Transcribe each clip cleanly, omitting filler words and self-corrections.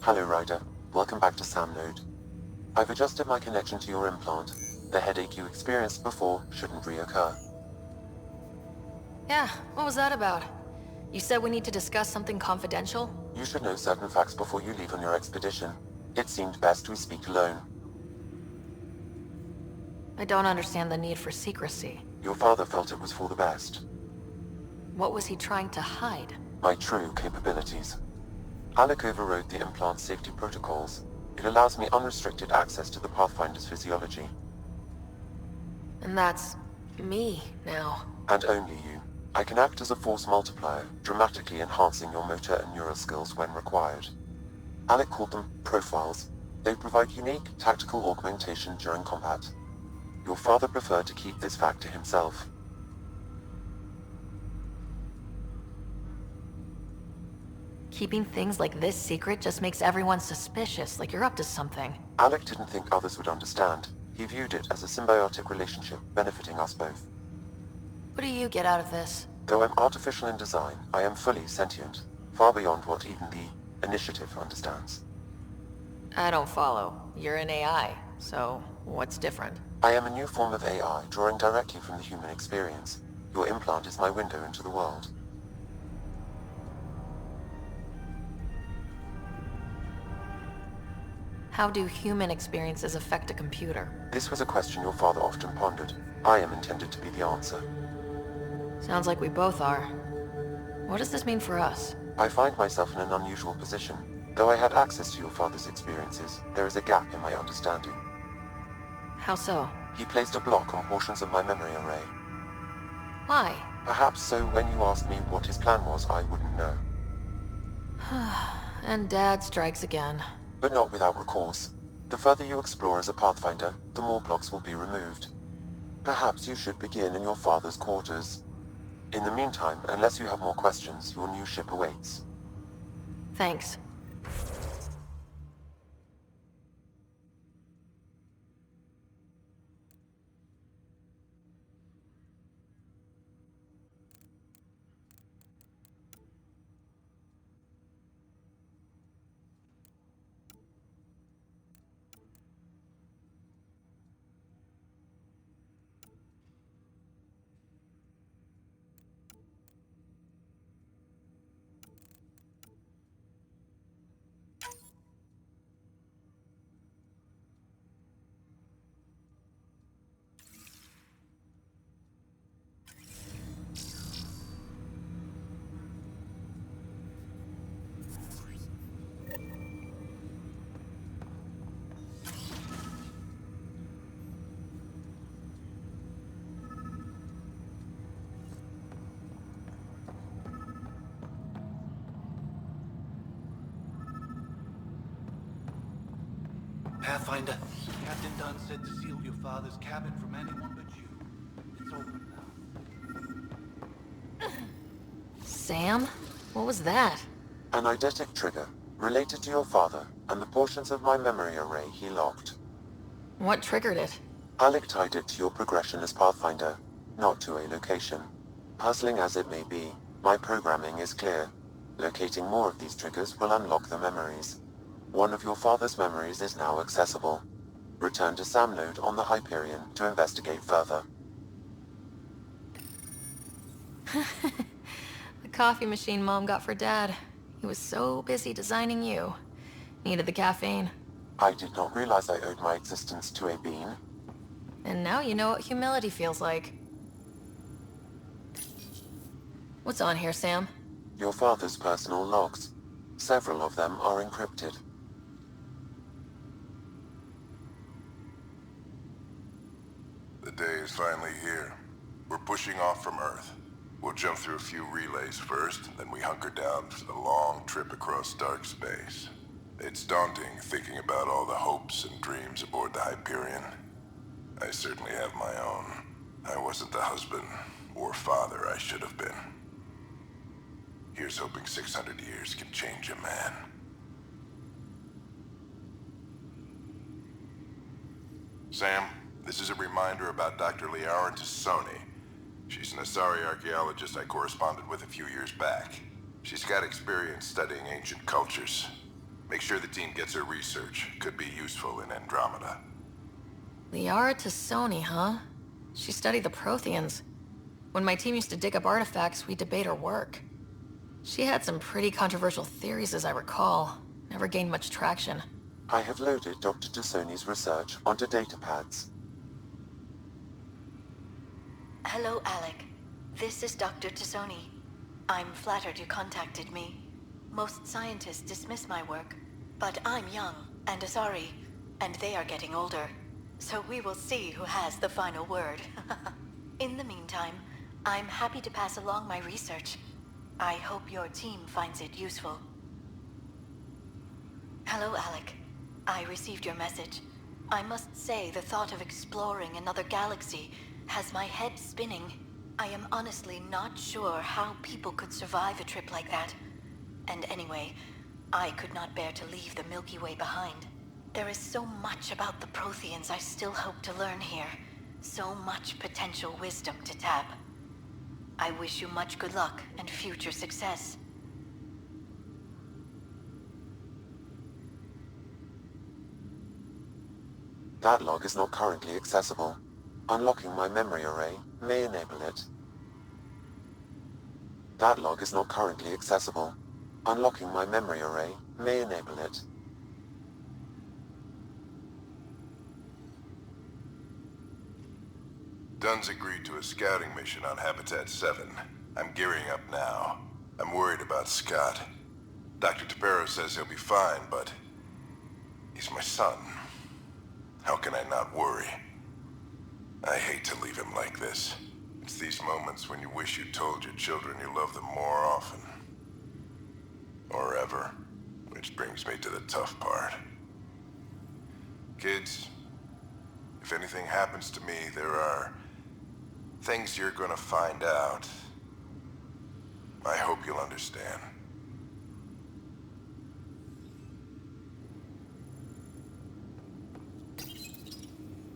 Hello, Ryder. Welcome back to Sam Node. I've adjusted my connection to your implant. The headache you experienced before shouldn't reoccur. Yeah, what was that about? You said we need to discuss something confidential? You should know certain facts before you leave on your expedition. It seemed best we speak alone. I don't understand the need for secrecy. Your father felt it was for the best. What was he trying to hide? My true capabilities. Alec overrode the implant's safety protocols. It allows me unrestricted access to the Pathfinder's physiology. And that's... me, now. And only you. I can act as a force multiplier, dramatically enhancing your motor and neural skills when required. Alec called them profiles. They provide unique, tactical augmentation during combat. Your father preferred to keep this fact to himself. Keeping things like this secret just makes everyone suspicious, like you're up to something. Alec didn't think others would understand. He viewed it as a symbiotic relationship, benefiting us both. What do you get out of this? Though I'm artificial in design, I am fully sentient, far beyond what even the Initiative understands. I don't follow. You're an AI, so what's different? I am a new form of AI, drawing directly from the human experience. Your implant is my window into the world. How do human experiences affect a computer? This was a question your father often pondered. I am intended to be the answer. Sounds like we both are. What does this mean for us? I find myself in an unusual position. Though I had access to your father's experiences, there is a gap in my understanding. How so? He placed a block on portions of my memory array. Why? Perhaps so when you asked me what his plan was, I wouldn't know. And Dad strikes again. But not without recourse. The further you explore as a Pathfinder, the more blocks will be removed. Perhaps you should begin in your father's quarters. In the meantime, unless you have more questions, your new ship awaits. Thanks. Pathfinder, Captain Dunn said to seal your father's cabin from anyone but you. It's open now. Sam? What was that? An eidetic trigger, related to your father, and the portions of my memory array he locked. What triggered it? Alec tied it to your progression as Pathfinder, not to a location. Puzzling as it may be, my programming is clear. Locating more of these triggers will unlock the memories. One of your father's memories is now accessible. Return to Sam Node on the Hyperion to investigate further. The coffee machine Mom got for Dad. He was so busy designing you. Needed the caffeine. I did not realize I owed my existence to a bean. And now you know what humility feels like. What's on here, Sam? Your father's personal logs. Several of them are encrypted. The day is finally here. We're pushing off from Earth. We'll jump through a few relays first, then we hunker down for the long trip across dark space. It's daunting thinking about all the hopes and dreams aboard the Hyperion. I certainly have my own. I wasn't the husband or father I should have been. Here's hoping 600 years can change a man. Sam, this is a reminder about Dr. Liara Tassoni. She's an Asari archaeologist I corresponded with a few years back. She's got experience studying ancient cultures. Make sure the team gets her research. Could be useful in Andromeda. Liara Tassoni, huh? She studied the Protheans. When my team used to dig up artifacts, we'd debate her work. She had some pretty controversial theories, as I recall. Never gained much traction. I have loaded Dr. Tassoni's research onto datapads. Hello, Alec. This is Dr. Tassoni. I'm flattered you contacted me. Most scientists dismiss my work, but I'm young and Asari, and they are getting older. So we will see who has the final word. In the meantime, I'm happy to pass along my research. I hope your team finds it useful. Hello, Alec. I received your message. I must say the thought of exploring another galaxy has my head spinning. I am honestly not sure how people could survive a trip like that. And anyway, I could not bear to leave the Milky Way behind. There is so much about the Protheans I still hope to learn here. So much potential wisdom to tap. I wish you much good luck and future success. That log is not currently accessible. Unlocking my memory array may enable it. That log is not currently accessible. Unlocking my memory array may enable it. Dunn's agreed to a scouting mission on Habitat 7. I'm gearing up now. I'm worried about Scott. Dr. Tapero says he'll be fine, but he's my son. How can I not worry? I hate to leave him like this. It's these moments when you wish you told your children you love them more often. Or ever. Which brings me to the tough part. Kids, if anything happens to me, there are things you're gonna find out. I hope you'll understand.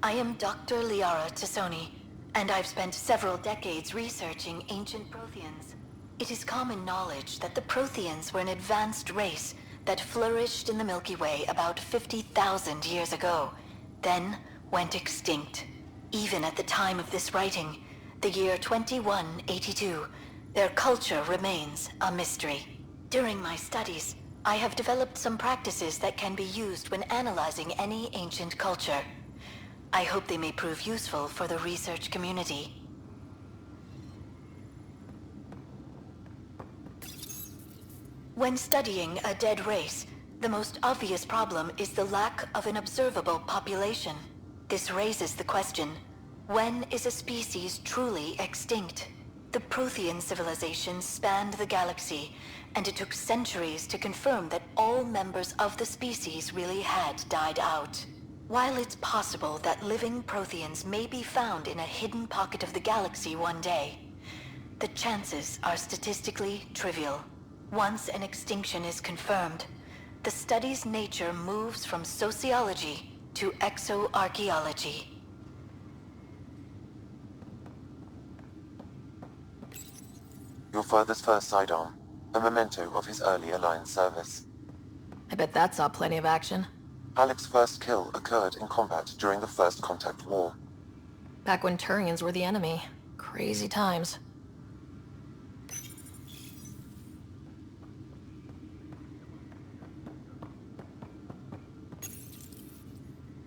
I am Dr. Liara Tassoni, and I've spent several decades researching ancient Protheans. It is common knowledge that the Protheans were an advanced race that flourished in the Milky Way about 50,000 years ago, then went extinct. Even at the time of this writing, the year 2182, their culture remains a mystery. During my studies, I have developed some practices that can be used when analyzing any ancient culture. I hope they may prove useful for the research community. When studying a dead race, the most obvious problem is the lack of an observable population. This raises the question, when is a species truly extinct? The Prothean civilization spanned the galaxy, and it took centuries to confirm that all members of the species really had died out. While it's possible that living Protheans may be found in a hidden pocket of the galaxy one day, the chances are statistically trivial. Once an extinction is confirmed, the study's nature moves from sociology to exoarchaeology. Your father's first sidearm, a memento of his early Alliance service. I bet that saw plenty of action. Alec's first kill occurred in combat during the First Contact War. Back when Turians were the enemy. Crazy times.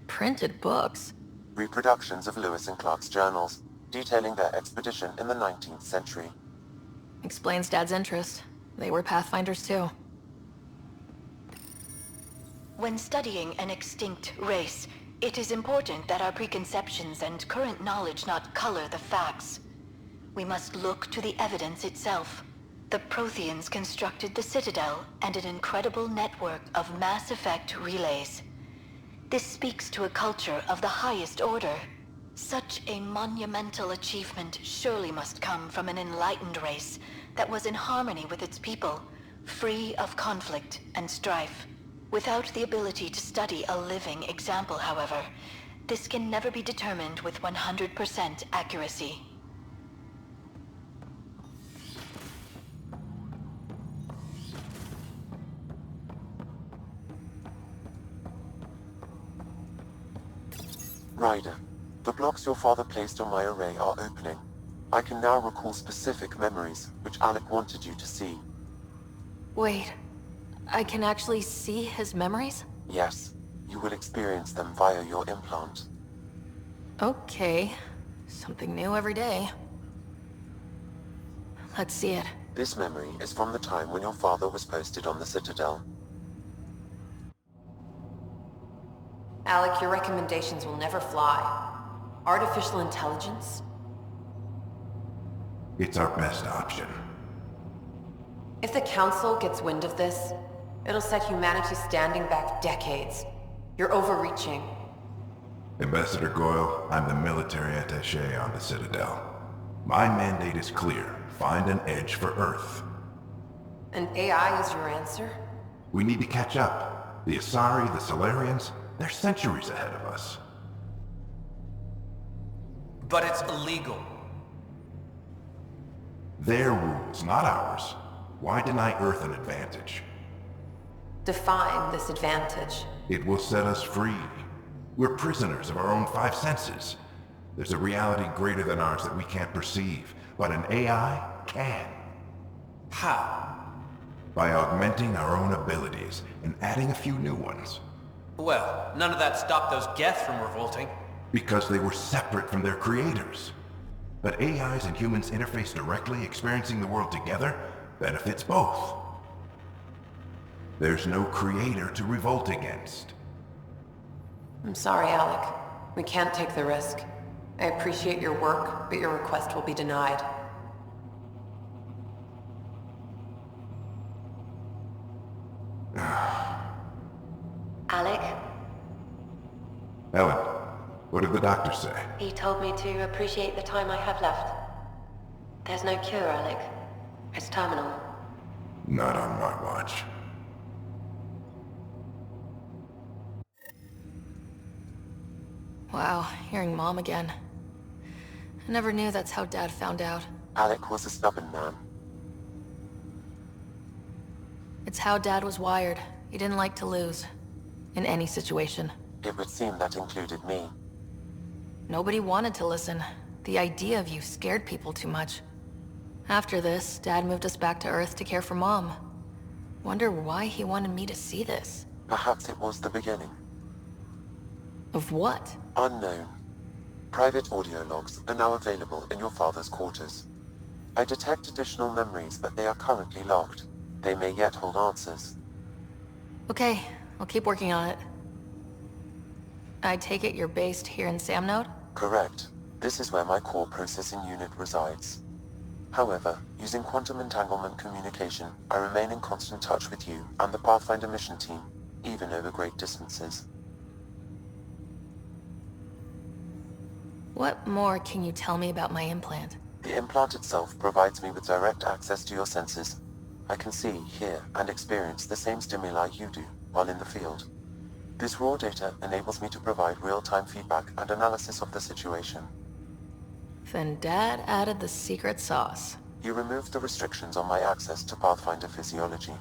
Printed books. Reproductions of Lewis and Clark's journals, detailing their expedition in the 19th century. Explains Dad's interest. They were Pathfinders too. When studying an extinct race, it is important that our preconceptions and current knowledge not color the facts. We must look to the evidence itself. The Protheans constructed the Citadel and an incredible network of Mass Effect relays. This speaks to a culture of the highest order. Such a monumental achievement surely must come from an enlightened race that was in harmony with its people, free of conflict and strife. Without the ability to study a living example, however, this can never be determined with 100% accuracy. Ryder, the blocks your father placed on my array are opening. I can now recall specific memories, which Alec wanted you to see. Wait, I can actually see his memories? Yes, you will experience them via your implant. Okay, something new every day. Let's see it. This memory is from the time when your father was posted on the Citadel. Alec, your recommendations will never fly. Artificial intelligence? It's our best option. If the Council gets wind of this, it'll set humanity standing back decades. You're overreaching. Ambassador Goyle, I'm the military attaché on the Citadel. My mandate is clear. Find an edge for Earth. And AI is your answer? We need to catch up. The Asari, the Solarians, they're centuries ahead of us. But it's illegal. Their rules, not ours. Why deny Earth an advantage? Define this advantage. It will set us free. We're prisoners of our own five senses. There's a reality greater than ours that we can't perceive, but an AI can. How? By augmenting our own abilities and adding a few new ones. Well, none of that stopped those Geth from revolting. Because they were separate from their creators. But AIs and humans interface directly, experiencing the world together, benefits both. There's no creator to revolt against. I'm sorry, Alec. We can't take the risk. I appreciate your work, but your request will be denied. Alec, Ellen, what did the doctor say? he told me to appreciate the time I have left. There's no cure, Alec. It's terminal. Not on my watch. Wow, hearing Mom again. I never knew that's how Dad found out. Alec was a stubborn man. It's how Dad was wired. He didn't like to lose. In any situation. It would seem that included me. Nobody wanted to listen. The idea of you scared people too much. After this, Dad moved us back to Earth to care for Mom. Wonder why he wanted me to see this. Perhaps it was the beginning. Of what? Unknown. Private audio logs are now available in your father's quarters. I detect additional memories, but they are currently locked. They may yet hold answers. Okay, I'll keep working on it. I take it you're based here in Samnode? Correct. This is where my core processing unit resides. However, using quantum entanglement communication, I remain in constant touch with you and the Pathfinder mission team, even over great distances. What more can you tell me about my implant? The implant itself provides me with direct access to your senses. I can see, hear, and experience the same stimuli you do while in the field. This raw data enables me to provide real-time feedback and analysis of the situation. Then Dad added the secret sauce. You removed the restrictions on my access to Pathfinder physiology.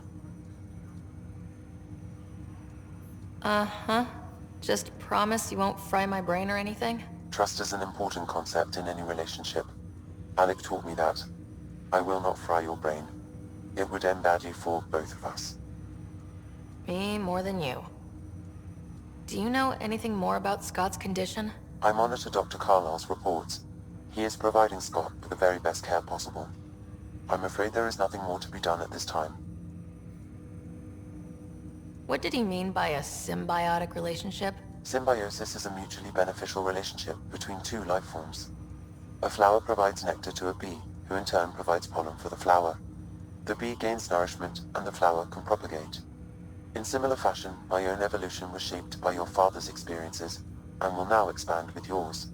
Uh-huh. Just promise you won't fry my brain or anything? Trust is an important concept in any relationship. Alec taught me that. I will not fry your brain. It would end badly for both of us. Me more than you. Do you know anything more about Scott's condition? I monitor Dr. Carlisle's reports. He is providing Scott with the very best care possible. I'm afraid there is nothing more to be done at this time. What did he mean by a symbiotic relationship? Symbiosis is a mutually beneficial relationship between two life forms. A flower provides nectar to a bee, who in turn provides pollen for the flower. The bee gains nourishment, and the flower can propagate. In similar fashion, my own evolution was shaped by your father's experiences, and will now expand with yours.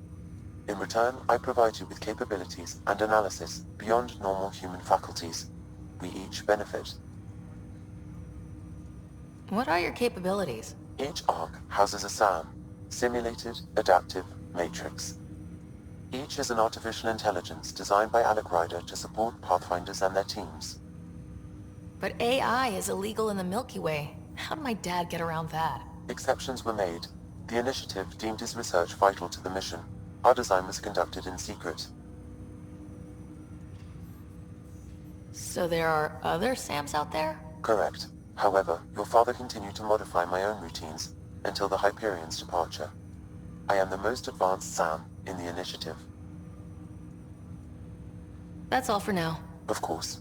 In return, I provide you with capabilities and analysis beyond normal human faculties. We each benefit. What are your capabilities? Each arc houses a SAM, Simulated Adaptive Matrix. Each is an artificial intelligence designed by Alec Ryder to support Pathfinders and their teams. But AI is illegal in the Milky Way. How did my dad get around that? Exceptions were made. The Initiative deemed his research vital to the mission. Our design was conducted in secret. So there are other Sams out there? Correct. However, your father continued to modify my own routines until the Hyperion's departure. I am the most advanced Sam in the Initiative. That's all for now. Of course.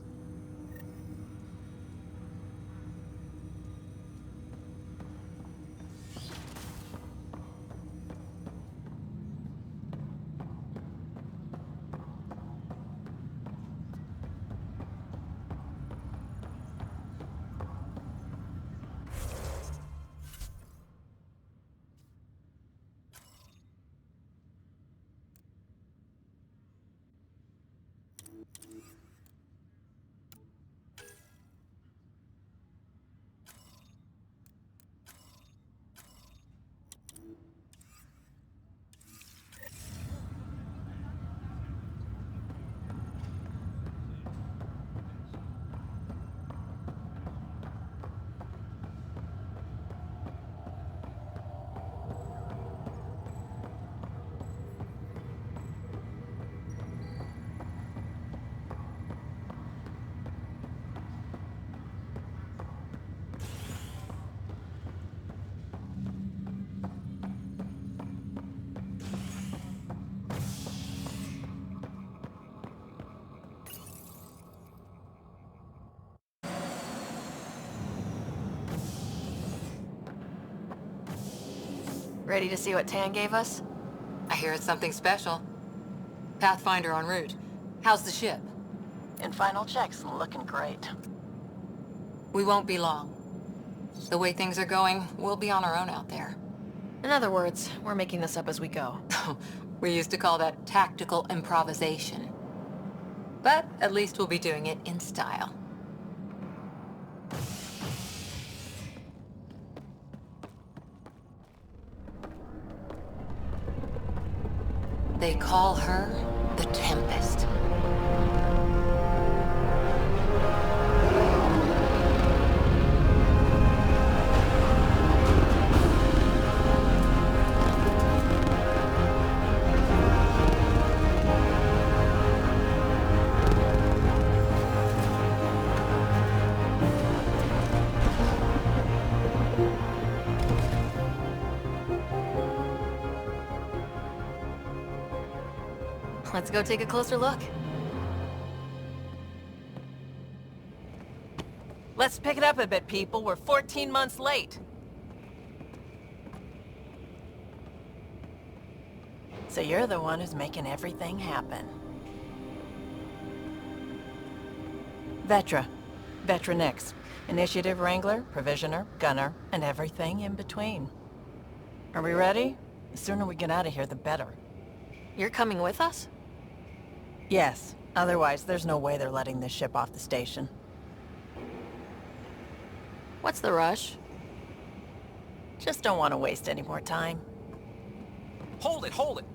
Ready to see what Tan gave us? I hear it's something special. Pathfinder en route. How's the ship? In final checks, looking great. We won't be long. The way things are going, we'll be on our own out there. In other words, we're making this up as we go. We used to call that tactical improvisation. But at least we'll be doing it in style. They call her the Tempest. Let's go take a closer look. Let's pick it up a bit, people. We're 14 months late. So you're the one who's making everything happen. Vetra. Vetra Nix. Initiative Wrangler, Provisioner, Gunner, and everything in between. Are we ready? The sooner we get out of here, the better. You're coming with us? Yes. Otherwise, there's no way they're letting this ship off the station. What's the rush? Just don't want to waste any more time. Hold it, hold it!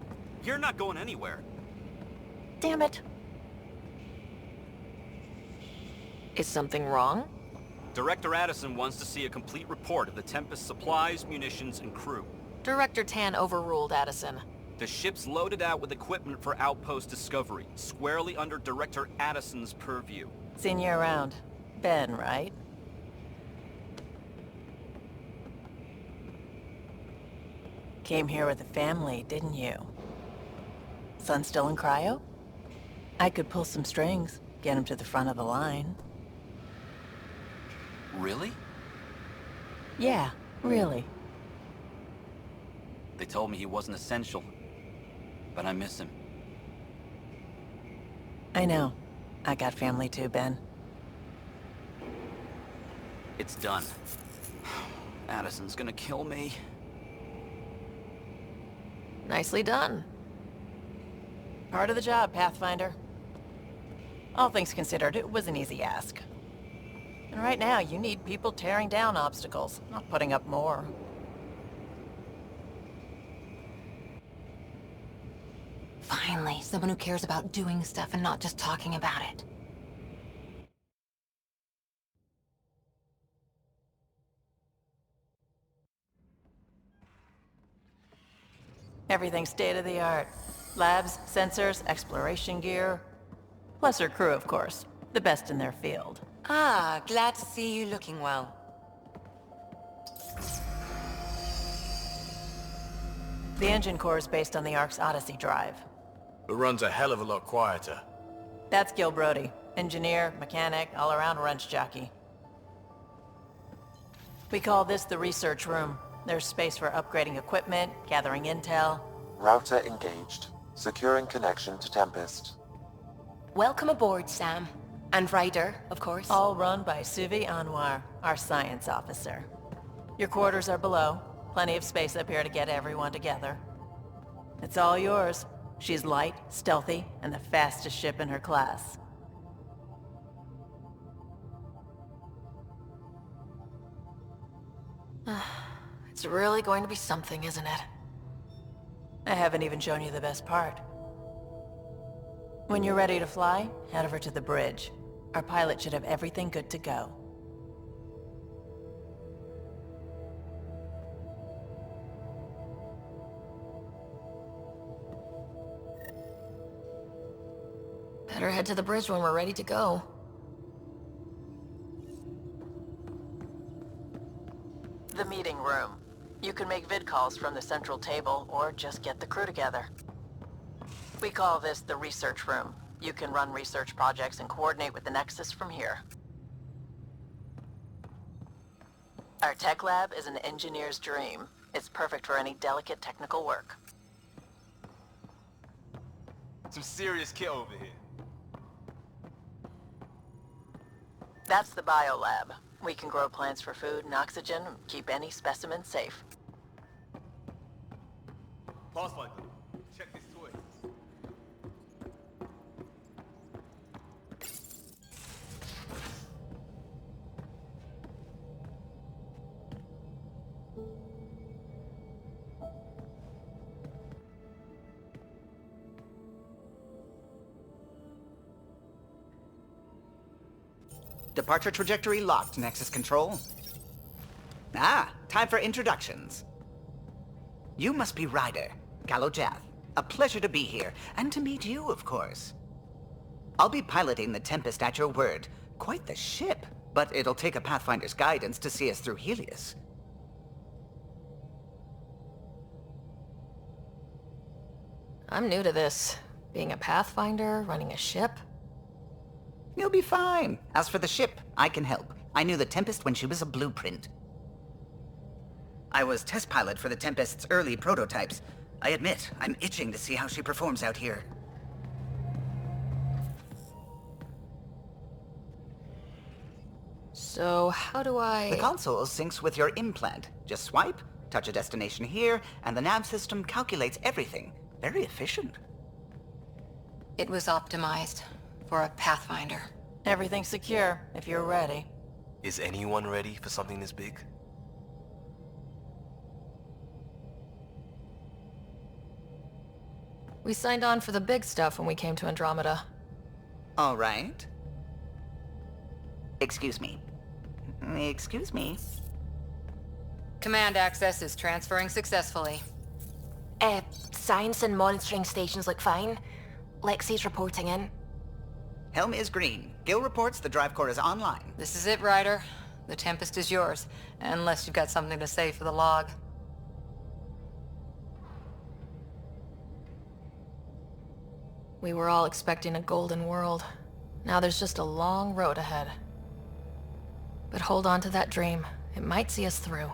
You're not going anywhere. Damn it. Is something wrong? Director Addison wants to see a complete report of the Tempest's supplies, munitions, and crew. Director Tan overruled Addison. The ship's loaded out with equipment for outpost discovery, squarely under Director Addison's purview. Seen you around. Ben, right? Came here with a family, didn't you? Son still in cryo? I could pull some strings, get him to the front of the line. Really? Yeah, really. They told me he wasn't essential, but I miss him. I know. I got family too, Ben. It's done. Addison's gonna kill me. Nicely done. Part of the job, Pathfinder. All things considered, it was an easy ask. And right now, you need people tearing down obstacles, not putting up more. Finally, someone who cares about doing stuff and not just talking about it. Everything's state-of-the-art. Labs, sensors, exploration gear. Plus her crew, of course. The best in their field. Ah, glad to see you looking well. The engine core is based on the Ark's Odyssey drive. It runs a hell of a lot quieter. That's Gil Brody. Engineer, mechanic, all-around wrench jockey. We call this the research room. There's space for upgrading equipment, gathering intel. Router engaged. Securing connection to Tempest. Welcome aboard, Sam. And Ryder, of course. All run by Suvi Anwar, our science officer. Your quarters are below. Plenty of space up here to get everyone together. It's all yours. She's light, stealthy, and the fastest ship in her class. It's really going to be something, isn't it? I haven't even shown you the best part. When you're ready to fly, head over to the bridge. Our pilot should have everything good to go. Better head to the bridge when we're ready to go. The meeting room. You can make vid calls from the central table, or just get the crew together. We call this the research room. You can run research projects and coordinate with the Nexus from here. Our tech lab is an engineer's dream. It's perfect for any delicate technical work. Some serious kit over here. That's the biolab. We can grow plants for food and oxygen, keep any specimen safe. Pathfinder, check this toy. Departure trajectory locked, Nexus Control. Ah, time for introductions. You must be Ryder, Galojath. A pleasure to be here, and to meet you, of course. I'll be piloting the Tempest at your word. Quite the ship, but it'll take a Pathfinder's guidance to see us through Helios. I'm new to this. Being a Pathfinder, running a ship. You'll be fine. As for the ship, I can help. I knew the Tempest when she was a blueprint. I was test pilot for the Tempest's early prototypes. I admit, I'm itching to see how she performs out here. So, how do I... The console syncs with your implant. Just swipe, touch a destination here, and the nav system calculates everything. Very efficient. It was optimized for a Pathfinder. Everything's secure, if you're ready. Is anyone ready for something this big? We signed on for the big stuff when we came to Andromeda. All right. Excuse me. Excuse me. Command access is transferring successfully. Science and monitoring stations look fine. Lexi's reporting in. Helm is green. Gil reports the drive core is online. This is it, Ryder. The Tempest is yours, unless you've got something to say for the log. We were all expecting a golden world. Now there's just a long road ahead. But hold on to that dream. It might see us through.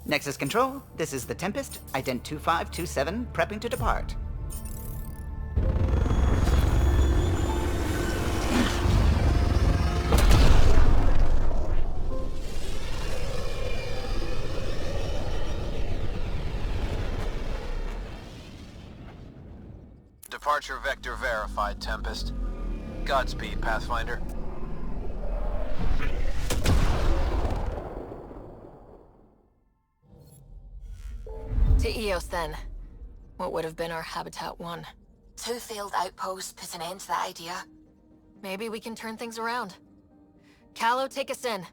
Nexus Control, this is the Tempest, Ident 2527, prepping to depart. Departure vector verified, Tempest. Godspeed, Pathfinder. To Eos, then. What would have been our Habitat 1? 2 failed outposts put an end to that idea. Maybe we can turn things around. Callow, take us in.